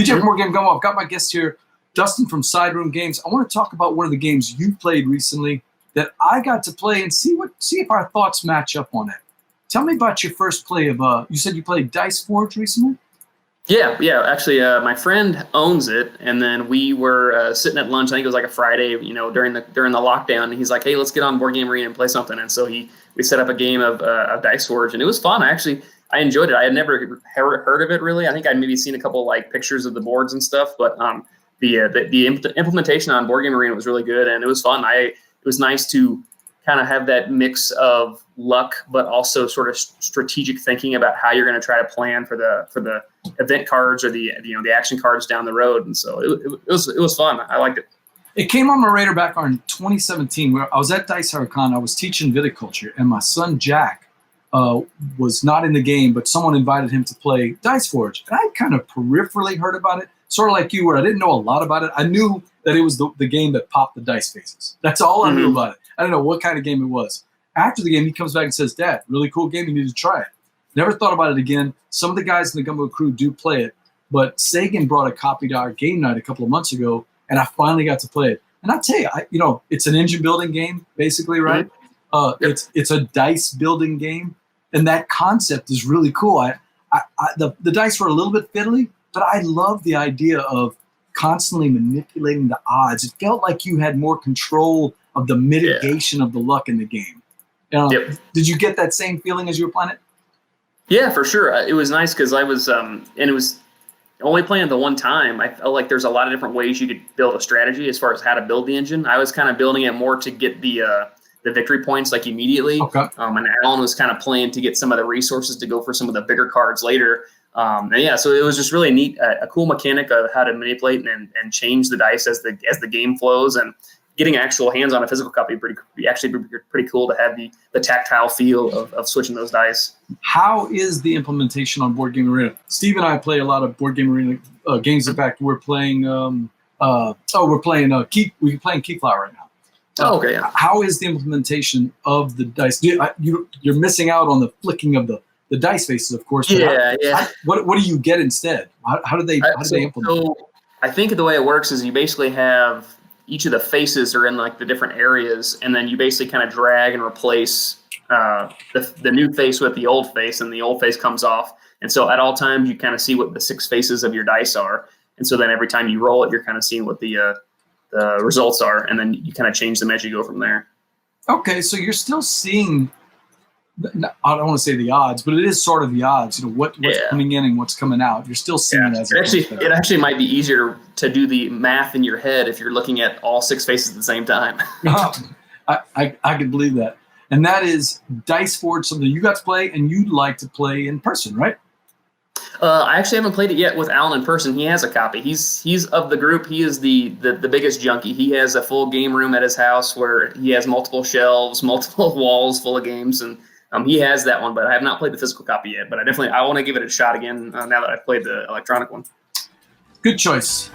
DJ from More Game Gumbo. I've got my guest here, Dustin from Side Room Games. I want to talk about one of the games you played recently that I got to play and see if our thoughts match up on it. Tell me about your first play of, you said you played Dice Forge recently? Yeah. Actually, my friend owns it, and then we were sitting at lunch. I think it was like a Friday, during the lockdown. And he's like, "Hey, let's get on Board Game Arena and play something." And so we set up a game of Dice Forge, and it was fun. I enjoyed it. I had never heard of it really. I think I'd maybe seen a couple like pictures of the boards and stuff, but the implementation on Board Game Arena was really good, and it was fun. It was nice to kind of have that mix of luck, but also sort of strategic thinking about how you're going to try to plan for the event cards or the action cards down the road. And so it was fun. I liked it. It came on my radar back in 2017 where I was at Dice Con. I was teaching viticulture, and my son Jack was not in the game, but someone invited him to play Dice Forge. And I kind of peripherally heard about it, sort of like you, where I didn't know a lot about it. I knew that it was the game that popped the dice faces. That's all I knew about it. I don't know what kind of game it was. After the game, he comes back and says, "Dad, really cool game. You need to try it." Never thought about it again. Some of the guys in the Gumbo crew do play it, but Sagan brought a copy to our game night a couple of months ago, and I finally got to play it. And I tell you, it's an engine building game, basically, right? Yep. It's a dice building game, and that concept is really cool. The dice were a little bit fiddly, but I love the idea of constantly manipulating the odds. It felt like you had more control of the mitigation of the luck in the game. Did you get that same feeling as you were playing it? Yeah, for sure. It was nice because I was, and it was only playing it the one time. I felt like there's a lot of different ways you could build a strategy as far as how to build the engine. I was kind of building it more to get the victory points like immediately. Okay. And Alan was kind of playing to get some of the resources to go for some of the bigger cards later. So it was just really neat, a cool mechanic of how to manipulate and change the dice as the game flows, and getting actual hands on a physical copy pretty cool to have the tactile feel of switching those dice. How is the implementation on Board Game Arena? Steve and I play a lot of Board Game Arena games. In fact, we're playing Keyflower right now. Okay. Yeah. How is the implementation of the dice? You're missing out on the flicking of the dice faces, of course. What do you get instead? How do they implement? So I think the way it works is you basically have each of the faces are in like the different areas, and then you basically kind of drag and replace the new face with the old face, and the old face comes off. And so at all times you kind of see what the 6 faces of your dice are, and so then every time you roll it, you're kind of seeing what the results are, and then you kind of change them as you go from there. Okay, so you're still seeing, I don't want to say the odds, but it is sort of the odds. What's coming in and what's coming out. You're still seeing it as it actually might be easier to do the math in your head if you're looking at all 6 faces at the same time. I can believe that. And that is Dice Forge, something you got to play and you'd like to play in person, right? I actually haven't played it yet with Alan in person. He has a copy. He's of the group. He is the biggest junkie. He has a full game room at his house where he has multiple shelves, multiple walls full of games, and he has that one, but I have not played the physical copy yet. But I want to give it a shot again now that I've played the electronic one. Good choice.